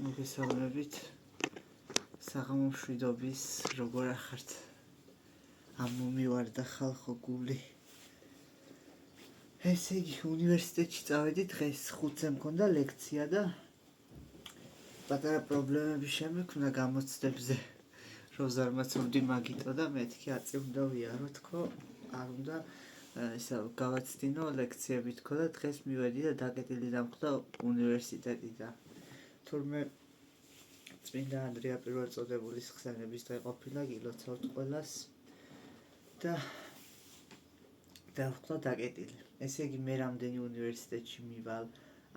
მოგესალმებით საღამომშვიდობის როგორ ახართ ამ მომივარდა ხალხო გული ესე იგი უნივერსიტეტში წავედი დღეს 5-ზე მქონდა ლექცია და პატარა პრობლემები შემექმნა გამოცდებზე რომ ზარმაცობდი მაგიტო და მეთქი აწი უნდა ვიარო თქო არ უნდა ესა გავაცდინო ლექციები თქო და დღეს მივედი და დაკეტილი დამხვდა უნივერსიტეტი და თურმე წმინდა ანდრია პირველწოდებულის ხსენების დღე ყოფილა გილოცავთ ყველას და დავხვდა დაკეტილი. ესე იგი მე რამდენი უნივერსიტეტში მივალ,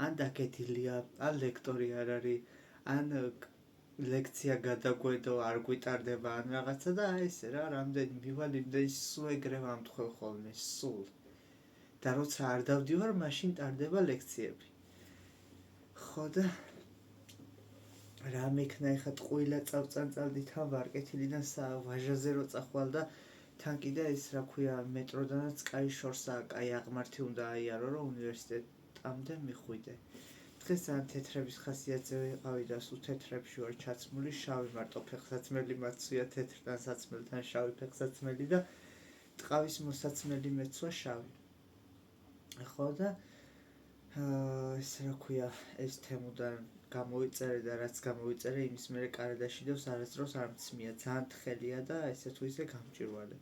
ან დაკეტილია, ან ლექტორი არ არის, ან ლექცია გადაგვედო, არ გვიტარდება, ან რაღაცა და ესე რა, რამდენი მივალ, იმდენი სულ ეგრე ვამთხოვ ხოლმე, სულ. და როცა არ დავდივარ, მაშინ ტარდება ლექციები. ხო და რა მექნა ეხა ტყუილა წავწანწალდი თან ვარკეთილიდან ვაჟაზე რო წახვალ და თან კიდე ეს რა ქვია მეტროდანაც კაი შორსა, კაი აღმართი უნდა აიარო რომ უნივერსიტეტამდე მიხვიდე. დღეს ძალიან თეთრების ხასიათზე ვიყავი და სულ თეთრებში ვარ ჩაცმული, შავი მარტო ფეხსაცმელი მაცვია თეთრთან საცმელთან შავი ფეხსაცმელი და ტყავის მოსაცმელი მეცვა შავი. ხო და ეს რა ქვია ეს თემუდან გამოვიწერე და რაც გამოვიწერე იმის მერე კარადაშიდოს არასდროს არ მცმია ძალიან თხელია და ესე თუ ისე გამჭირვალე.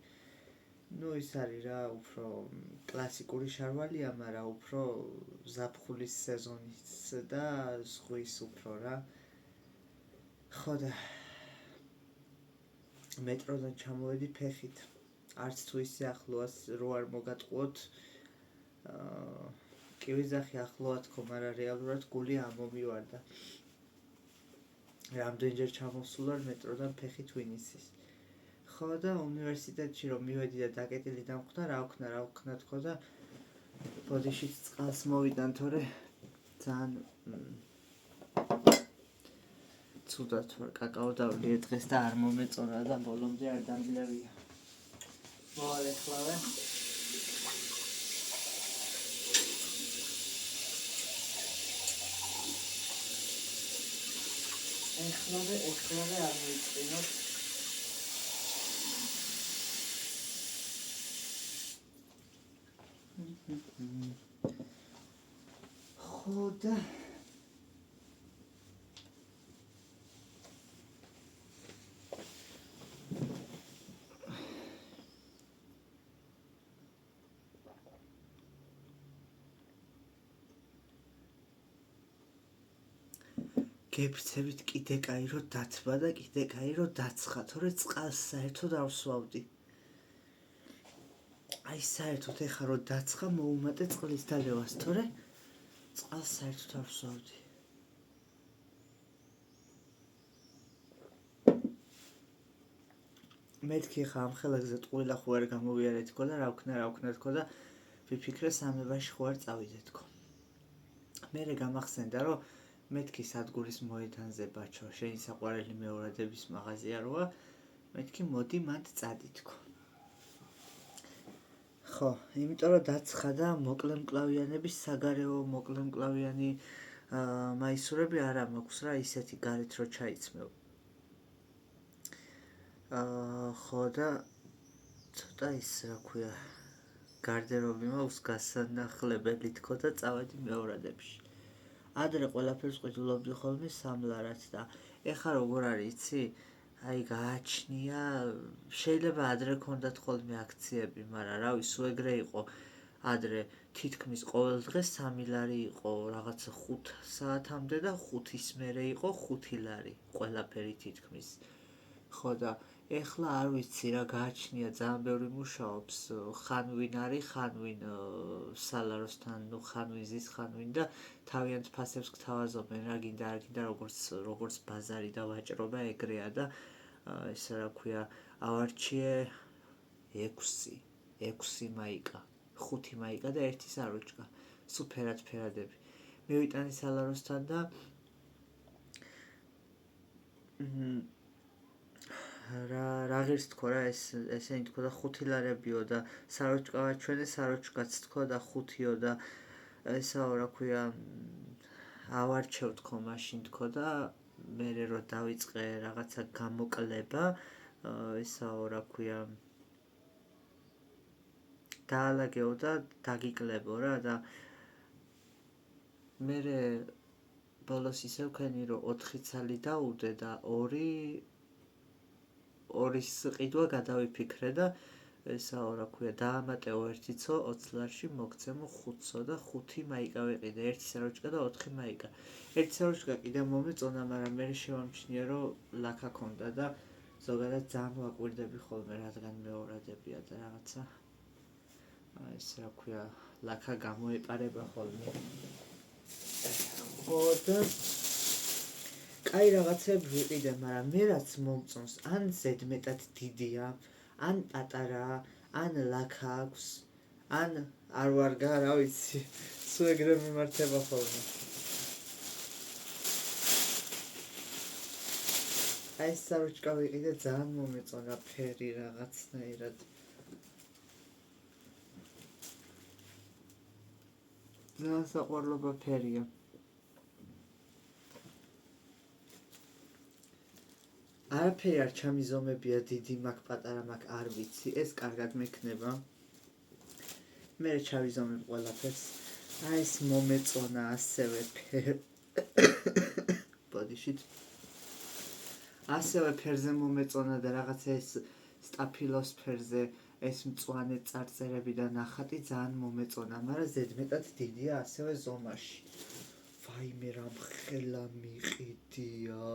ნუ ის არის რა უფრო კლასიკური შარვალია, მაგრამ უფრო ზაფხულის სეზონის და ზღვის უფრო რა. ხო და მეტროდან ჩამოვედი ფეხით. არც თუ ისე ახლოას რო არ მოგატყუოთ კი ვიზახი ახლოა თქო, მაგრამ რეალურად გული ამომივარდა. რამდენჯერ ჩამოსულ ვარ მეტროდან ფეხით ვინიცის. ხო და უნივერსიტეტში რომ მივედი და დაკეტილი დამხვდა, რა ვქნა თქო და ბოდიშიც წყალს მოვიდან, თორე ძალიან ცუდად ვარ, კაკაო დავლიე დღეს და არ მომეწონა და ბოლომდე არ დამძლევია. მოვალეხლავე. ეხლავე არ მოიწინოთ. ხო და გეფრცებით კიდე კაი რო დათბა და კიდე კაი რო დაცხა, თორე წყალს საერთოდ არ ვსვავდი. აი საერთოდ ეხა რო დაცხა მოუმატე წყლის დალევას, თორე წყალს საერთოდ არ ვსვავდი. მეთქი ეხა ამ ხელებზე ტყუილა ხო არ გამოვიარე თქო და რა ვქნა თქო და ვიფიქრე სამებაში ხო არ წავიდე თქო. მერე გამახსენდა რომ მეთქი სადგურის მოედანზე ბაჩო, შენი საყვარელი მეორადების მაღაზია როა, მეთქი მოდი მანდ წადი თქო. ხო, იმიტომ რომ დაცხა და მოკლემკლავიანების საგარეო მოკლემკლავიანი მაისურები არა მაქვს რა, ისეთი გარეთ რო ჩაიცმევ. ხო და ცოტა ის რა ქვია გარდერობი მაქვს გასანახლებელი თქო და წავედი მეორადებში. ადრე ყველაფერს ყიდულობდი ხოლმე სამლარად და ეხა როგორ არის იცი? აი გააჩნია, შეიძლება ადრე ქონდათ ხოლმე აქციები, მაგრამ რავი, სულ ეგრე იყო. ადრე თითქმის ყოველ დღე 3 ლარი იყო რაღაცა 5 საათამდე და 5-ის მერე იყო 5 ლარი ყველაფერი თითქმის. ხო და ეხლა არ ვიცი რა გააჩნია, ძალიან ბევრი მუშაობს, ხან ვინ არის, ხან ვინ სალაროსთან, ნუ ხან ვინ ზის, ხან ვინ და თავიანთ ფასებს გთავაზობენ რა გინდა არ გინდა, როგორც ბაზარი და ვაჭრობა ეგრეა და ესე რა ქვია ავარჩიე 6 მაიკა, 5 მაიკა და 1 საროჭკა, სულ ფერადები. მივიტანი სალაროსთან და რა ღირს თქო რა ესენი თქო და 5 ლარებიო და საროჭკა ვაჩვენე, საროჭკაც თქო და 5-იო და ესაო რა ქვია ავარჩევ თქო მაშინ თქო და მერე რო დავიწყე რაღაცა გამოკლება, ესაო რა ქვია, დაალაგეო და დაგიკლებო რა და მერე ბოლოს ისე ვქენი რომ 4 ცალი დაუდე და 2-ის ყიდვა გადავიფიქრე და ესაო რა ქვია დაამატეო 1-ცო 20 ლარში მოგცემო 5-ცო და 5 მაიკა ვიყიდე 1 საროჭკა და 4 მაიკა 1 საროჭკა კიდე მომეწონა მაგრამ მე შევამჩნია რომ ლაქა ქონდა და ზოგადად ძალიან ვაკვირდები ხოლმე რადგან მეორადებია და რაღაცა ეს რა ქვია ლაქა გამოეპარება ხოლმე ხო და კაი რაღაცები ვიყიდე, მაგრამ მე რაც მომწონს, ან ზედმეტად დიდია, ან პატარაა, ან ლაქა აქვს, ან არ ვარგა, რა ვიცი, სულ ეგრე მიმართება ხოლმე. აი ეს საროჭკა ვიყიდე, ძალიან მომეწონა ფერი რაღაცნაირად. ძალიან საყვარლობა ფერია. არაფერი არ ჩამიზომებია დიდი მაგ პატარა მაგ არ ვიცი ეს კარგად მექნება მე ჩავიზომებ ყველაფერს აი ეს მომეწონა ასევე ბოდიშით ასევე ფერზე მომეწონა და რაღაცა ეს სტაფილოს ფერზე ეს მწვანე წარწერები და ნახატი ძალიან მომეწონა მაგრამ ზედმეტად დიდია ასევე ზომაში ვაიმე რა მხელა მიყიდია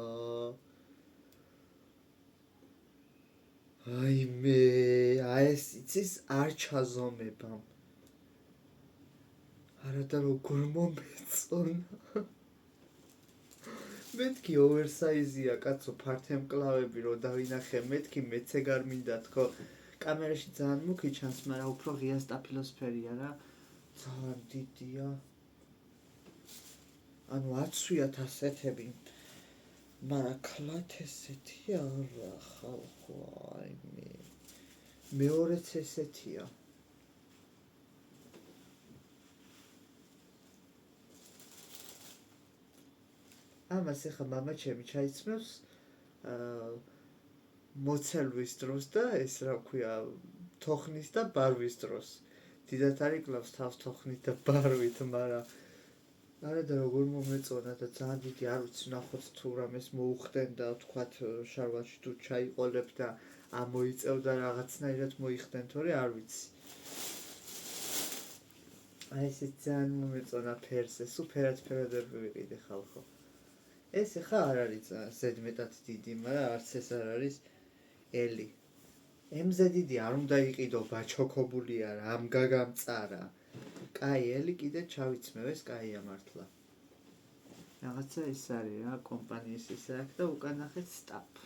აი მე ეს იცის არ ჩაზომებამ არადა როგორ მომეწონა მეთქი ოვერსაიზია კაცო ფართე მკლავები რო დავინახე მეთქი მეცე გარ მინდა თქო კამერაში ძალიან მუქი ჩანს მაგრამ უფრო ღია სტაფილოსფერია რა ძალიან დიდია ანუ აცვიათ ასეთები მაგრამ კლათ ესეთი არა ხალხო აი მეორეც ესეთია ამას ახლა მამა ჩემი ჩაიცმევს მოცელვის დროს და ეს რა ქვია თოხნის და ბარვის დროს დიდათ არ იკლავს თავს თოხნით და ბარვით მაგრამ არადა როგორ მომეწონა და ძალიან დიდი არ ვიცი ნახოთ თუ რამეს მოუხდენ და თქვათ შარვალში თუ ჩაიყოლებ და ამოიწევ და რაღაცნაირად მოიხდენ თორე არ ვიცი აი ეს ძალიან მომეწონა ფერზე სულ ფერადები ვიყიდე ხალხო ეს ხა არ არის ზედმეტად დიდი მაგრამ არც ეს არ არის ელი ემზე დიდი არ უნდა იყიდო ბაჩოქობული არა ამ გაგამწარა კაი ელი კიდე ჩავიცმევ ეს კაია მართლა რაღაცა ის არის რა კომპანიის ის აქ და უკან ნახეთ სტაპ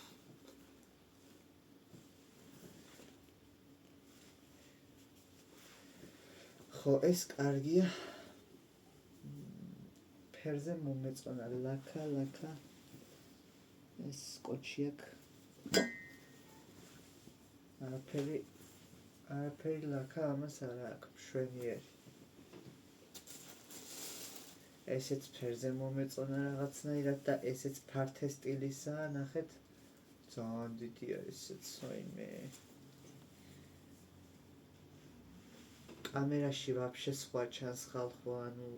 ხო ეს კარგია ფერზე მომეწონა ლაქა ეს კოჩიაკ არაფერი ლაქა ამას არ აქვს მშვენიერი ესეც ფერზე მომეწონა რაღაცნაირად და ესეც ფართე სტილისაა ნახეთ ძალიან დიდია ესეც ვაიმე კამერაში ვაფშე სხვა ჩანს ხალხო ანუ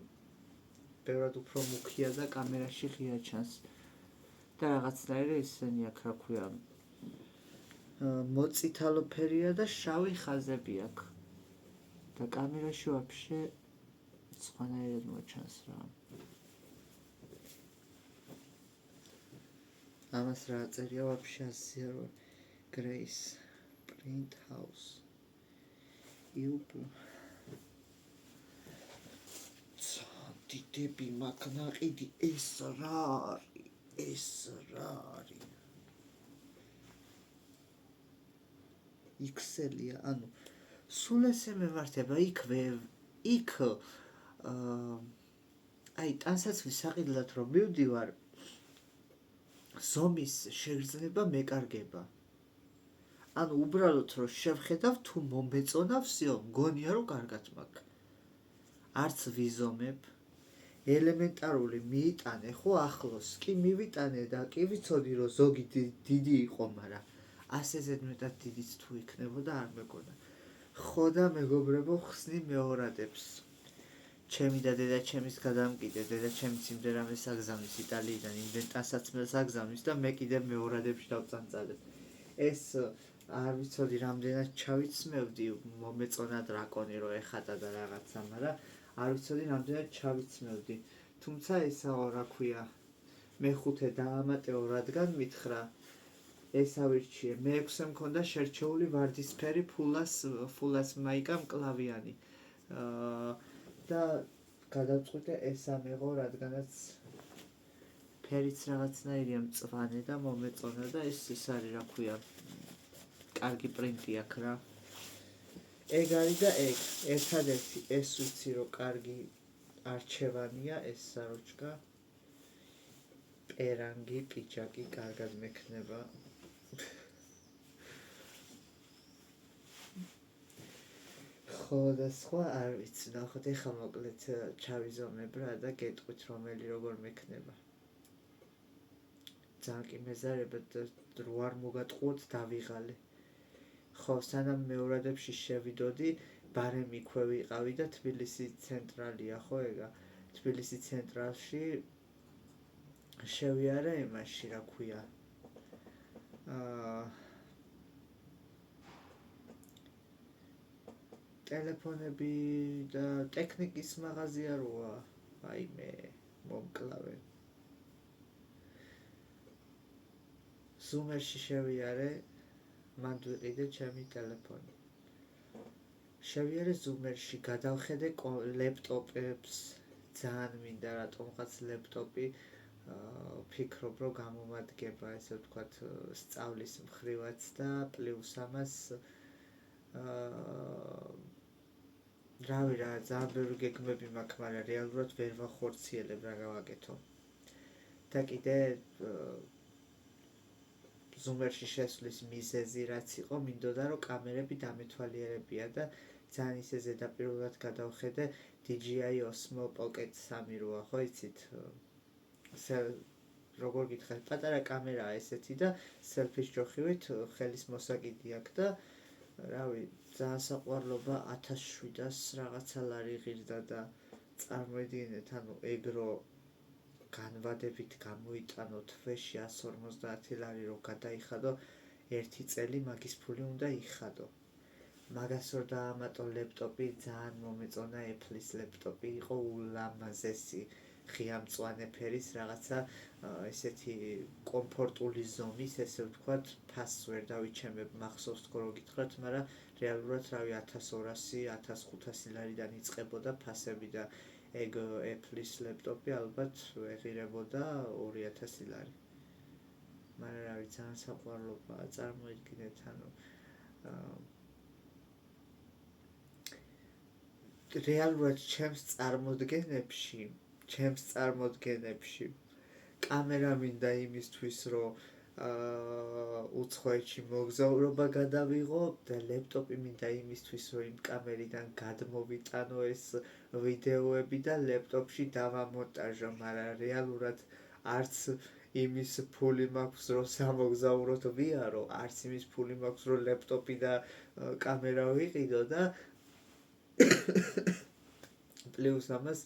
ბევრად უფრო მუქია და კამერაში ღია ჩანს და რაღაცნაირად ისინი აქ რა ქვია მოწითალო ფერია და შავი ხაზები აქვს და კამერაში ვაფშე სხვანაირად მოჩანს რა ამას რა წერია ვაფშე zero grace print house დიდები მაგნაყიდი ეს რა არის XL-ია ანუ სულ ესე მემართება იქ აი ტანსაცმლის საყიდლად რომ მივდივარ ზომის შეგრძნება მეკარგება ანუ უბრალოდ რომ შევხედავ თუ მომეწონა всё მგონია რომ კარგად მაქვს არც ვიზომებ ელემენტარული მიიტანე ხო ახლოს კი მივიტანე და კი ვიცოდი რომ ზოგი დიდი იყო მაგრამ ასე ზედმეტად დიდიც თუ იქნებოდა არ მეგონა ხო და მეგობრებო ხსნი მეორადებს ჩემი და დედაჩემის გადამკიდე დედაჩემიც იმდენად საგზავნის იტალიიდან იმდენ ტანსაცმელს აგზავნის და მე კიდე მეორადებში დავწანწალებ ეს არ ვიცოდი რამდენად ჩავიცმევდი მომეწონა დრაკონი რო ეხატა და რაღაცა მაგრამ არ ვიცოდი რამდენად ჩავიცმევდი თუმცა ესაო რა ქვია მეხუთე დაამატეო რადგან მითხრა ეს ავირჩიე მეექვსე მქონდა შერჩეული ვარდისფერი ფულას მაიკა მკლავიანი და გადავწყვიტე ეს ამეღო რადგანაც ფერიც რაღაცნაირია მწვანე და მომეწონა და ეს არის რა ქვია კარგი პრინტი აქვს რა ეგ არის და ეგ ერთადერთი ეს ვიცი რომ კარგი არჩევანია ეს საროჩკა პერანგი პიჯაკი კარგად მექნება ხო და სხვა არ ვიცი ნახოთ ეხლა მოკლედ ჩავიზომებ რა და გეტყვით რომელი როგორ მექნება ძალიან კი მეზარებად რო არ მოგატყუოთ დავიღალე ხო სანამ მეორადებში შევიდოდი ბარემ იქვე ვიყავი და თბილისი ცენტრალია ხო ეგა თბილისი ცენტრალში შევიარე იმაში რა ქვია ტელეფონები და ტექნიკის მაღაზია როა აი მე მომკლავე ზუმერში შევიარე მან ვიყიდე ჩემი ტელეფონი შევიარე ზუმერში გადავხედე ლეპტოპებს ძალიან მინდა რატომღაც ლეპტოპი ვფიქრობ რომ გამომადგება ესე ვთქვათ სწავლის მხრივაც და პლუს ამას რავი რა ძალიან ბევრი გეგმები მაქვს მაგრამ რეალურად ვერ ვახორციელებ რა გავაკეთო და კიდე ზუმერში შესვლის მიზეზი რაც იყო მინდოდა რომ კამერები დამეთვალიერებია და ძალიან ისე ზედაპირულად გადავხედე DJI Osmo Pocket 3 როა ხო იცით როგორ გითხარ პატარა კამერაა ესეთი და სელფის ჯოხივით ხელის მოსაკიდი აქვს და რავი ძალიან საყვარლობა 1700 რაღაცა ლარი ღირდა და წარმოიდგინეთ ანუ ეგრო განვადებით გამოიტანო თვეში 150 ლარი რომ გადაიხადო ერთი წელი მაგის ფული უნდა იხადო მაგას რომ დაამატო ლეპტოპი ძალიან მომეწონა Apple-ის ლეპტოპი იყო ულამაზესი ღია მწვანე ფერის რაღაცა ესეთი კომფორტული ზომის ესე ვთქვათ ფასს ვერ დავიჩემებ მახსოვს თქო რომ გითხრათ მაგრამ რეალურად რავი 1200-1500 ლარიდან იწყებოდა ფასები და ეგ Apple-ის ლეპტოპი ალბათ ეღირებოდა 2000 ლარი მაგრამ რავი ძალიან საყვარლობაა წარმოიდგინეთ ანუ რეალურად ჩემს წარმოდგენებში კამერა მინდა იმისთვის რომ უცხოეთში მოგზაურობა გადავიღო და ლეპტოპი მინდა იმისთვის რომ იმ კამერიდან გადმოვიტანო ეს ვიდეოები და ლეპტოპში დავამონტაჟო მაგრამ რეალურად არც იმის ფული მაქვს რომ სამოგზაუროდ ვიარო არც იმის ფული მაქვს რომ ლეპტოპი და კამერა ვიყიდო და პლუს ამას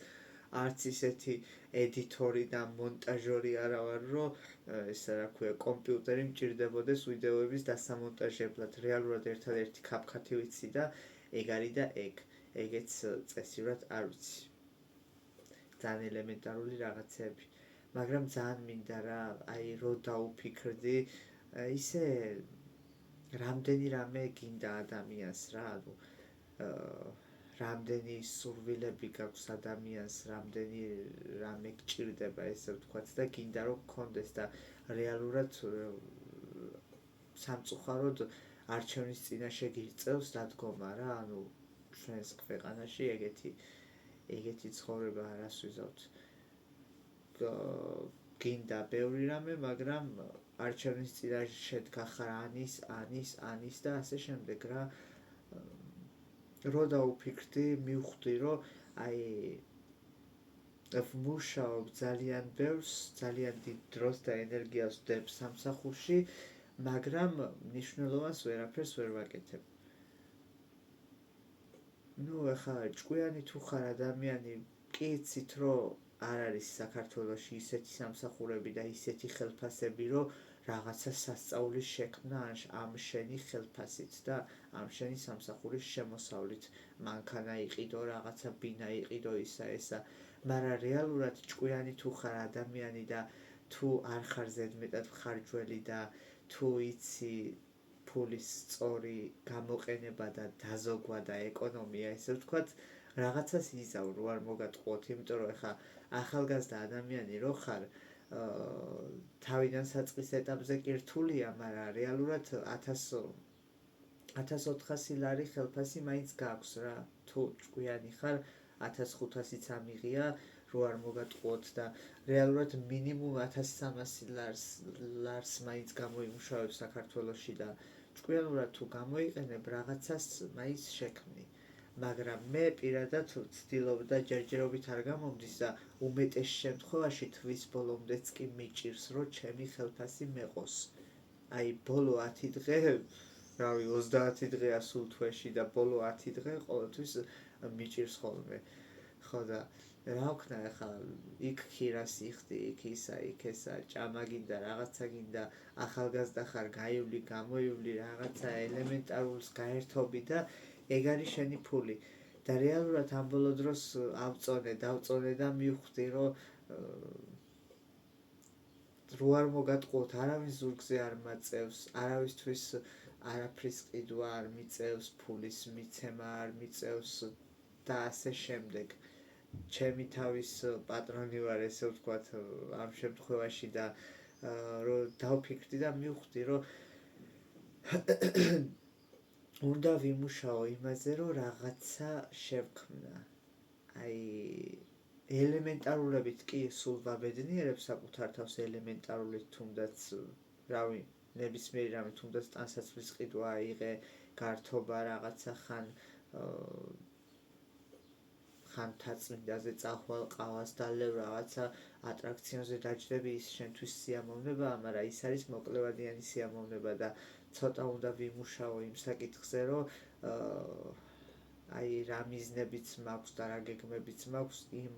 არც ისეთი ედიტორი და მონტაჟორი არა ვარ რომ ესა რა ქვია კომპიუტერი მჭირდებოდეს ვიდეოების დასამონტაჟებლად რეალურად ერთადერთი კაპკათი ვიცი და ეგ არის და ეგეც წესიურად არ ვიცი ძალიან ელემენტარული რაღაცები მაგრამ ძალიან მინდა რა აი რო დაუფიქრდი ისე რამდენი რამე გინდა ადამიანს რა ანუ რამდენი სურვილები გაქვს ადამიანს, რამდენი რამე გჭირდება ესე ვთქვათ და გინდა რომ გქონდეს და რეალურად სამწუხაროდ არჩევნის წინაშე გიწევს დადგომა რა, ანუ ჩვენს ქვეყანაში ეგეთი ცხოვრება არას ვიზავთ. გინდა ბევრი რამე, მაგრამ არჩევნის წინაშე გახარ ანის და ასე შემდეგ რა რო დავუფიქრდი, მივხვდი რომ აი ვმუშაობ ძალიან ბევრს, ძალიან დიდ დროს და ენერგიას ვდებ სამსახურში, მაგრამ მნიშვნელოვანს ვერაფერს ვერ ვაკეთებ. ეხლა ჭკვიანი თუ ხარ ადამიანი, კი იცით, რომ არ არის საქართველოში ისეთი სამსახურები და ისეთი ხელფასები, რომ რაღაცა სასწაულის შექმნა ამ შენი ხელფასით და ამ შენი სამსახურის შემოსავლით მანქანა იყიდო, რაღაცა ბინა იყიდო, ისა ესა. მაგრამ რეალურად ჭკვიანი თუ ხარ ადამიანი და თუ არ ხარ ზედმეტად მხარჯველი და თუ იცი ფულის სწორი გამოყენება და დაზოგვა და ეკონომია, ესე ვთქვათ, რაღაცას იზამ რო არ მოგატყუოთ, იმიტომ რომ ეხა ახალგაზრდა ადამიანი რო ხარ, თავიდან საწყის ეტაპზე კი რთულია, მაგრამ რეალურად 1400 ლარი ხელფასი მაინც გაქვს რა. თუ ჭკვიანი ხარ, 1500-იც ამიღია, რო არ მოგატყუოთ და რეალურად მინიმუმ 1300 ლარს მაინც გამოიმუშავებ საქართველოში და ჭკვიანურად თუ გამოიყენებ, რაღაცას მაინც შექმნი. მაგრამ მე პირადად ვცდილობ და ჯერჯერობით არ გამომდის და უმეტეს შემთხვევაში თვის ბოლომდეც კი მიჭირს, რომ ჩემი ხელფასი მეყოს. აი, ბოლო 10 დღე, რავი, 30 დღეა სულ თვეში და ბოლო 10 დღე ყოველთვის მიჭირს ხოლმე. ხო და რა ვქნა ახლა, იქ ქირას იხდი, იქ ისა, იქ ესა, ჭამა გინდა, რაღაცა გინდა, ახალგაზრდა ხარ, გაივლი, გამოივლი, რაღაცა ელემენტარულს გაერთობი და ეგ არის შენი ფული. და რეალურად ამ ბოლო დროს დავწონე და მივხვდი, რომ რო არ მოგატყუოთ, არავის ზურგზე არ მაწევს, არავისთვის არაფრის ყიდვა არ მიწევს, ფულის მიცემა არ მიწევს და ასე შემდეგ. ჩემი თავის პატრონი ვარ, ესე ვთქვათ, ამ შემთხვევაში და რომ დავფიქრდი და მივხვდი, რომ უნდა ვიმუშაო იმაზე, რომ რაღაცა შევქმნა. აი, ელემენტარულებით კი სულ ვაბედნიერებ საკუთარ თავს, ელემენტარულით თუნდაც, რავი, ნებისმიერი რამე, თუნდაც ტანსაცმლის ყიდვა აიღე, გართობა რაღაცა ხან თაწმინდაზე წახვალ, ყავას დალევ, რაღაცა ატრაქციონზე დაჯდები, ის შენთვის სიამოვნებაა, მაგრამ ის არის მოკლევადიანი სიამოვნება და ცოტა უნდა ვიმუშაო იმ საკითხზე, რომ აი რა მიზნებიც მაქვს და რა გეგმებიც მაქვს, იმ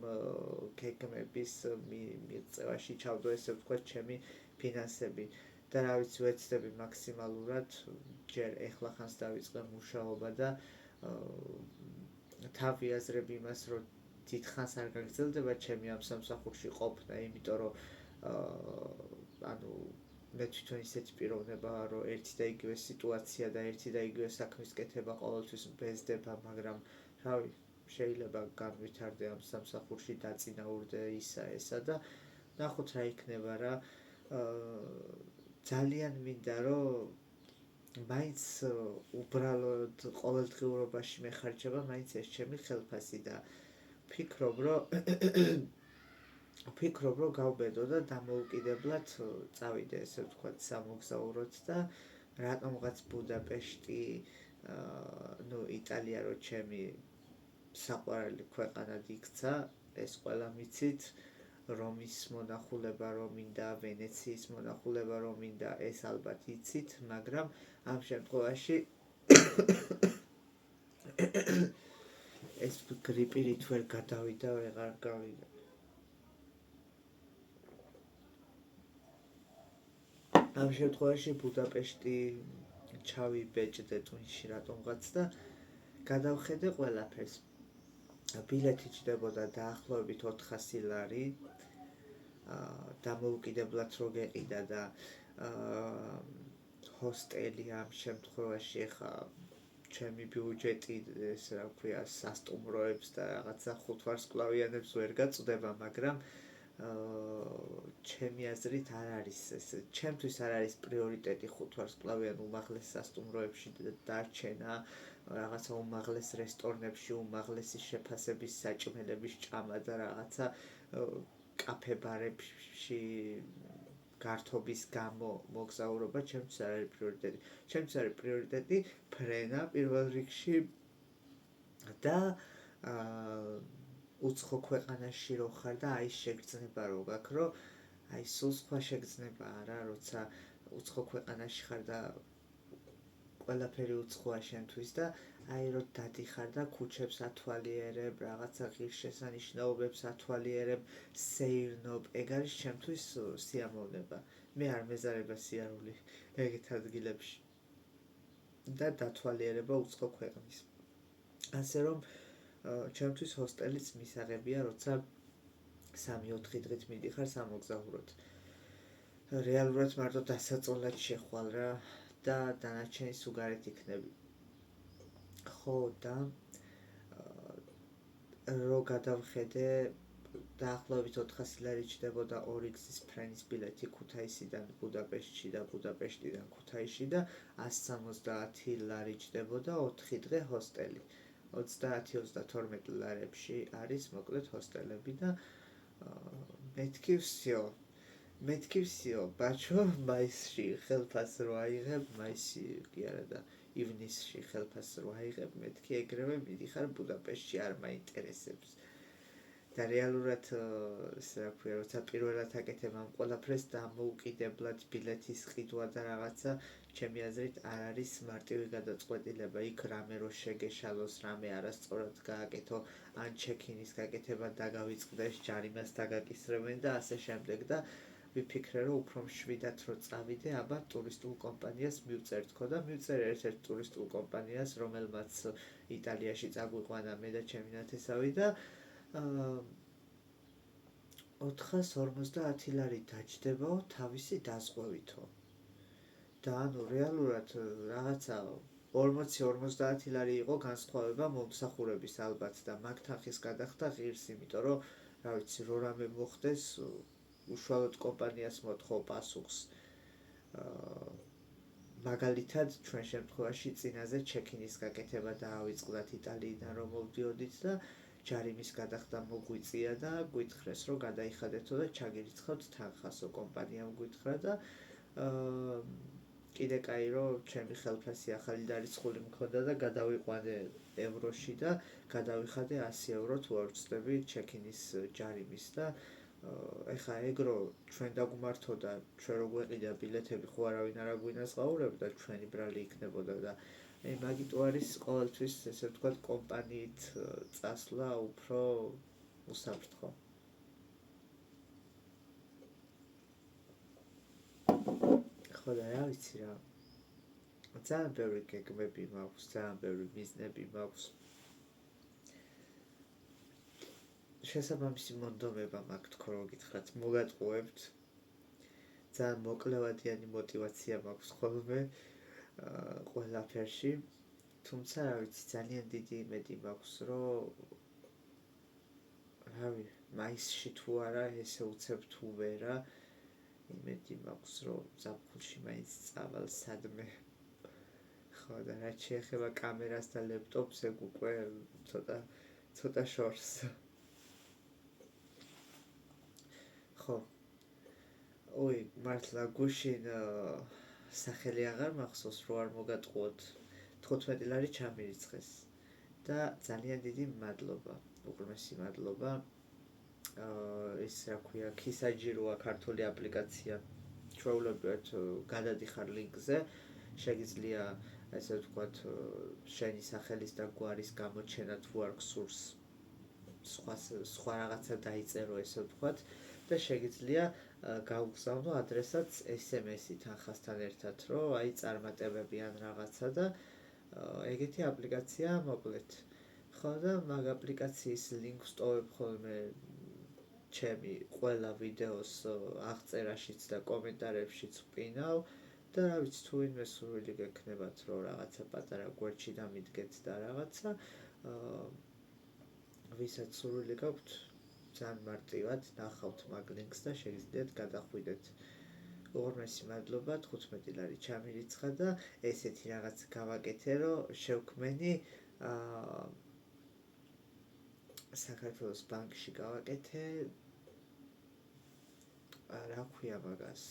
გეგმების მიღწევაში ჩავდო, ესე ვთქვათ, ჩემი ფინანსები და რა ვიცი, ვეცდები მაქსიმალურად, ჯერ ეხლა ხანს დავიწყე მუშაობა და თავიაზრებ იმას, რომ დიდხანს არ გაგრძელდება ჩემი ამ სამსახურში ყოფნა, იმიტომ რომ ანუ მე თვითონ ისეთი პიროვნება, რომ ერთი და იგივე სიტუაცია და ერთი და იგივე საქმის კეთება ყოველთვის მბეზდება, მაგრამ რავი, შეიძლება განვითარდე ამ სამსახურში, დაწინაურდე ისა ესა და ნახოთ რა იქნება რა. ძალიან მინდა, რომ მაინც უბრალოდ ყოველდღიურობაში მეხარჯება მაინც ეს ჩემი ხელფასი და ვფიქრობ, რომ გავბედო და დამოუკიდებლად წავიდე, ესე ვთქვათ, სამოგზაუროდ და რატომღაც ბუდაპეშტი, იტალია რო ჩემი საყვარელი ქვეყანად იქცა, ეს ყველა მიცით, რომის მონახულება რომ მინდა, ვენეციის მონახულება რომ მინდა, ეს ალბათ იცით, მაგრამ ამ შემთხვევაში ეს გრიპირით ვერ გადავიდა, ვეღარ გავიდა. ამ შემთხვევაში ბუდაპეშტი ჩავიბეჭდე ტვინში რატომღაც და გადავხედე ყველაფერს. ბილეთი ჯდებოდა დაახლოებით 400 ლარი, დამოუკიდებლად რო გეყიდა და ჰოსტელი ამ შემთხვევაში ხა ჩემი ბიუჯეტი, ეს რა ქვია, სასტუმროებს და რაღაცა 5 ვარსკვლავიანებს ვერ გაწვდება, მაგრამ ჩემი აზრით არ არის ეს, ჩემთვის არ არის პრიორიტეტი 5 ვარსკვლავიან უმაღლეს სასტუმროებში დარჩენა, რაღაცა უმაღლეს რესტორნებში, უმაღლესი შეფასების საჭმელების ჭამა და რაღაცა კაფე ბარებში გართობის გამო მოგზაურობა ჩემთვის არ არის პრიორიტეტი. ჩემთვის არის პრიორიტეტი ფრენა პირველ რიგში და უცხო ქვეყანაში რო ხარ და აი შეგრძნება რო გაქვს, რომ აი სულ სხვა შეგრძნება არა, როცა უცხო ქვეყანაში ხარ და ყველაფერი უცხოა შენთვის და აი რო დადიხარ და ქუჩებს ათვალიერებ, რაღაცა ღირსშესანიშნაობებს ათვალიერებ, სეირნობ, ეგ არის ჩემთვის სიამოვნება. მე არ მეზარება სიარული ეგეთ ადგილებში და დათვალიერება უცხო ქვეყნის. ასე რომ ჩემთვის ჰოსტელიც მისაღებია, როცა 3-4 დღით მიდიხარ სამოგზაუროდ. რეალურად მარტო დასაწოლად შეხვალ რა და დანარჩენი სულ გარეთ იქნები. ხო და რო გადავხედე დაახლოებით 400 ლარი ჩდებოდა 2 გზის ფრენის ბილეთი ქუთაისიდან ბუდაპეშტში და ბუდაპეშტიდან ქუთაისში და 170 ლარი ჩდებოდა 4 დღე ჰოსტელი. 30-32 ლარებში არის მოკლედ ჰოსტელები და მეთქი всё, ბაჩო, მაისში ხელფას რო აიღებ, მაისი კი არა და ივნისში ხელფას რო აიღებ, მეთქი ეგრევე მიდიხარ ბუდაპეშტში, არ მაინტერესებს. და რეალურად ესე რა ქვია, როცა პირველად აკეთებ ამ ყველაფერს დამოუკიდებლად ბილეთის ყიდვა და რაღაცა, ჩემი აზრით არ არის მარტივი გადაწყვეტილება. იქ რამე რო შეგეშალოს, რამე არასწორად გააკეთო, ან ჩეკინის გაკეთება დაგავიწყდეს, ჯარიმას დაგაკისრებენ და ასე შემდეგ და ვიფიქრე, რომ უფრო მშვიდად რო წავიდე, აბა ტურისტულ კომპანიას მივწერ თქო და მივწერ ერთ-ერთ ტურისტულ კომპანიას, რომელმაც იტალიაში წაგვიყვანა მე და ჩემი ნათესავი და 450 ლარი დაჯდებაო თავისი დაზღვევითო. და ანუ რეალურად რაღაცა 40-50 ლარი იყო განსხვავება მომსახურების ალბათ და მაგ თანხის გადახდა ღირს, იმიტომ რომ რა ვიცი, რო რამე მოხდეს, უშუალოდ კომპანიას მოთხოვ პასუხს. მაგალითად, ჩვენ შემთხვევაში წინაზე ჩეკინის გაკეთება დაავიწყდათ იტალიიდან რომ მოვდიოდით და ჯარიმის გადახდა მოგვიწია და გვითხრეს, რომ გადაიხადეთო და ჩაგირიცხავთ თანხასო, კომპანიამ გვითხრა და კიდე კაი რომ ჩემი ხელფასი ახალი დარიცხული მქონდა და გადავიყვანე ევროში და გადავიხადე 100 ევრო თუ არ ვცდები ჩეკინის ჯარიმის და ეხა ეგრო ჩვენ დაგმართო და ჩვენ რო გვეყიდა ბილეთები, ხო არავინ არ აგვინაზღაურებდა, ჩვენი ბრალი იქნებოდა და მაგიტო არის ყოველთვის ესე ვთქვათ კომპანიით წასვლა უფრო უსაფრთხო. ხო და რა ვიცი რა, ძალიან ბევრი გეგმები მაქვს, ძალიან ბევრი მიზნები მაქვს. შესაბამისი მონდომება მაქვს, თქო რომ გითხრათ, მოგატყუებთ. ძალიან მოკლევადიანი მოტივაცია მაქვს ხოლმე ყველაფერში, თუმცა რა ვიცი, ძალიან დიდი იმედი მაქვს, რომ რავი, მაისში თუ არა ესე უცებ თუ ვერა, იმედი მაქვს, რომ ზაფხულში მაინც წავალ სადმე. ხო და რაც შეეხება კამერას და ლეპტოპს, ეგ უკვე ცოტა შორს. ხო. ой, მართლა გუშინ სახელი აღარ მახსოვს, რო არ მოგატყუოთ. 15 ლარი ჩამირიცხეს და ძალიან დიდი მადლობა, უღრმესი მადლობა. ის რა ქვია, ქისაჯიროა ქართული აპლიკაცია. ჩვეულებრივად გადადიხარ ლინკზე, შეგიძლია ესე ვთქვათ, შენი სახელის და გვარის გამოჩენა თუ არ გსურს სხვა რაღაცა დაიწერო, ესე ვთქვათ და შეგიძლია გაუგზავნო ადრესაც SMS-ი თანხასთან ერთად, რომ აი წარმატებები ან რაღაცა და ეგეთი აპლიკაცია მოკლედ. ხო და მაგ აპლიკაციის ლინკს ტოვებ ხოლმე ჩემი ყველა ვიდეოს აღწერაშიც და კომენტარებშიც ვყინავ და რა ვიცი, თუ ვინმე სურვილი გექნებათ, რომ რაღაცა პატარა გვერდში დამიდგეთ და რაღაცა, ვისაც სურვილი გაქვთ, ძალიან მარტივად ნახავთ მაგ ლინკს და შეგიძლიათ გადახვიდეთ. უღრმესი მადლობა, 15 ლარი ჩამირიცხა და ესეთი რაღაც გავაკეთე, რომ შევქმენი საქართველოს ბანკში გავაკეთე, რა ქვია მაგას,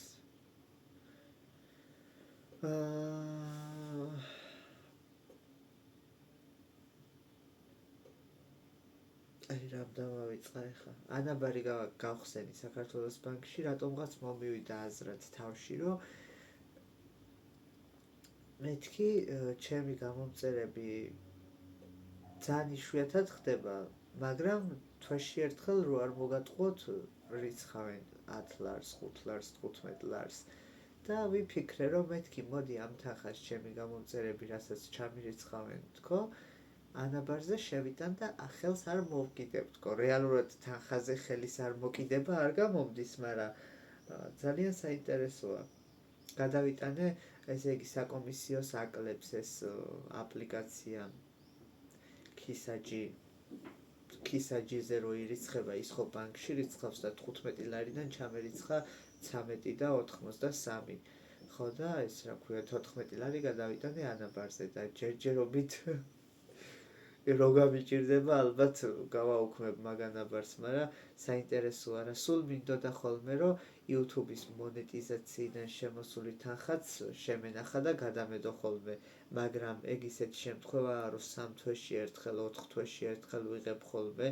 აი რამ დავავიწყა ეხლა. ანაბარი გავხსენი საქართველოს ბანკში, რატომღაც მომივიდა აზრად თავში, რომ მეთქი ჩემი გამომწერები ძალიან იშვიათად ხდება, მაგრამ თვეში ერთხელ რო არ მოგატყუოთ რიცხავენ 10 ლარს, 5 ლარს, 15 ლარს. და ვიფიქრე, რომ მეთქი მოდი ამ თანხას ჩემი გამომწერები, რასაც ჩამირიცხავენ თქო, ანაბარზე შევიტან და ხელს არ მოვკიდებ თქო. რეალურად თანხაზე ხელის არ მოკიდება არ გამომდის, მაგრამ ძალიან საინტერესოა. გადავიტანე, ესე იგი საკომისიოს აკლებს ეს აპლიკაცია KISAG-ზე რო ირიცხება, ის ხო ბანკში რიცხავს და 15 ლარიდან ჩამერიცხა 13 და 83. ხო და ეს რა ქვია 14 ლარი გადავიტანე ანაბარზე და ჯერჯერობით რო გამიჭირდება ალბათ გავაუქმებ მაგანაბარს, მაგრამ საინტერესოა რა, სულ მინდოდა ხოლმე რომ YouTube-ის მონეტიზაციიდან შემოსული თანხაც შემენახა და გადამედო ხოლმე, მაგრამ ეგ ისეთი შემთხვევაა, რომ 3 თვეში ერთხელ, 4 თვეში ერთხელ ვიღებ ხოლმე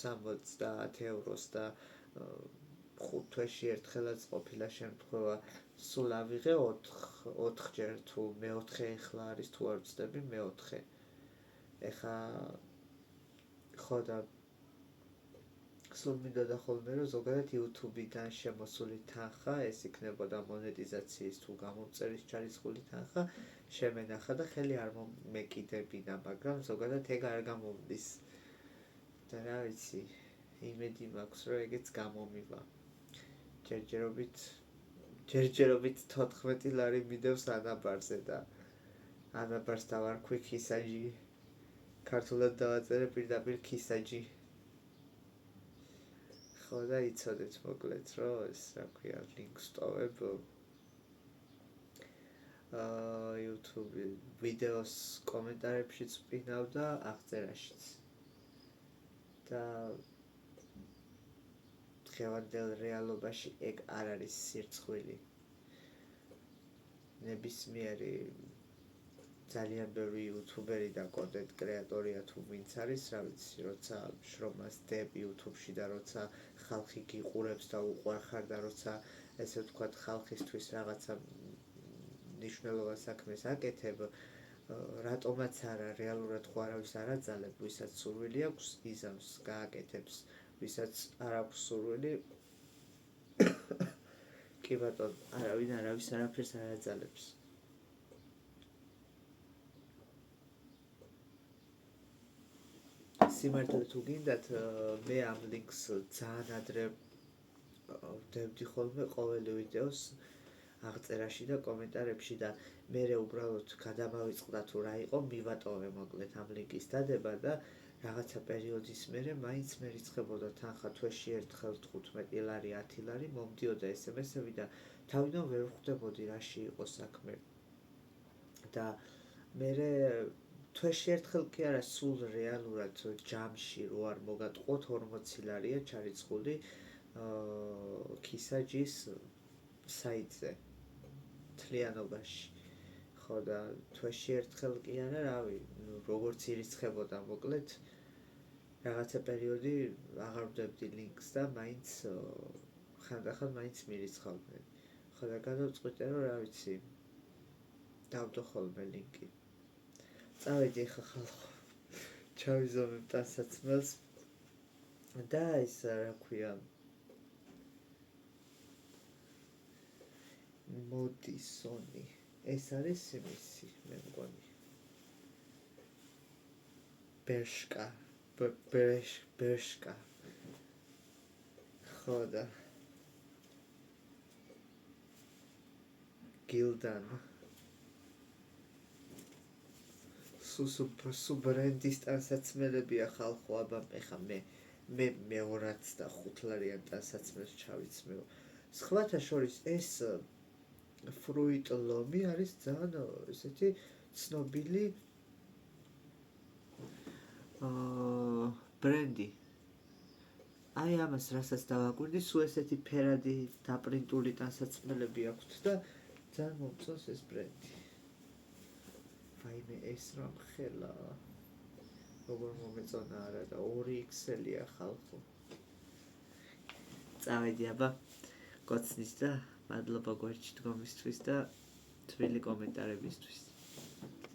70 ევროს და 5 თვეში ერთხელაც ყოფილა შემთხვევა, სულ ავიღე 4 ჯერ თუ მეოთხე ეხლა არის თუ არ ვცდები მეოთხე. ეხა ხო და სულ მინდოდა ხოლმე რომ ზოგადად YouTube-დან შემოსული თანხა, ეს იქნებოდა მონეტიზაციის თუ გამომწერის ჩარიცხული თანხა, შემენახა და ხელი არ მომეკიდებინა, მაგრამ ზოგადად ეგ არ გამომდის. და რა ვიცი, იმედი მაქვს რომ ეგეც გამომივა. ჯერჯერობით 14 ლარი მიდევს ანაბარზე და ანაბარს დავარქვი KISAG. ქართულად დავაწერე პირდაპირ KISAG. ხო და იცოდეთ მოკლედ, რომ ეს რა ქვია, ლინკს ვტოვებ YouTube ვიდეოს კომენტარებშიც ვყინავ და აღწერაშიც. და დღევანდელ რეალობაში ეგ არ არის სირცხვილი. ნებისმიერი ძალიან ბევრი იუთუბერი და კონტენტ კრეატორია თუ ვინც არის, რა ვიცი, როცა შრომას დებ YouTube-ში და როცა ხალხი გიყურებს და უყვარხარ და როცა ესე ვთქვათ ხალხისთვის რაღაცა მნიშვნელოვან საქმეს აკეთებ, რატომაც არა, რეალურად ხო არავის არ აძალებ, ვისაც სურვილი აქვს, იზამს, გააკეთებს, ვისაც არ აქვს სურვილი, კი ბატონო, არავინ არავის არაფერს არ აძალებს. სიმართლე თუ გინდათ, მე ამ ლინკს ძალიან ადრე ვდებდი ხოლმე ყოველი ვიდეოს აღწერაში და კომენტარებში და მერე უბრალოდ გადამავიწყდა თუ რა იყო, მივატოვე მოკლედ ამ ლინკის დადება და რაღაცა პერიოდის მერე მაინც მერიცხებოდა თანხა თვეში ერთხელ 15 ლარი, 10 ლარი, მომდიოდა SMS-ები და თავიდან ვერ ვხვდებოდი რაში იყო საქმე. და მერე თვეში ერთხელ კი არა, სულ რეალურად ჯამში რო არ მოგატყუოთ 40 ლარია ჩარიცხული KISAG-ის საიტზე თლიანობაში. ხო და თვეში ერთხელ კი არა, რავი, როგორც ირიცხებოდა მოკლედ რაღაცა პერიოდი აღარ ვდებდი ლინკს და მაინც ხანდახან მაინც მირიცხავდნენ. ხო და გადავწყვიტე რომ რა ვიცი, დავდო ხოლმე ლინკი. წავედი ხა ხალხო, ჩავიზომებ ტანსაცმელს და ეს რა ქვია, მოდისონი, ეს არის იმისი, მე მგონი ბერშკა, ხო და გილდან სუ ბრენდის ტანსაცმელებია ხალხო, აბა ეხა მე 205 ლარიან ტანსაცმელს ჩავიცმევ. სხვათა შორის ეს Fruit Lomi არის ძალიან ესეთი ცნობილი ბრენდი. აი ამას რასაც დავაკვირდი, სულ ესეთი ფერადი დაპრინტული ტანსაცმელები აქვთ და ძალიან მომწონს ეს ბრენდი. ვაიმე, ეს რა ხელა. როგორ მომეწონა არა და 2XL-ია ხალხო. წავედი აბა გოცნის და მადლობა გვერდში დგომისთვის და თბილი კომენტარებისთვის.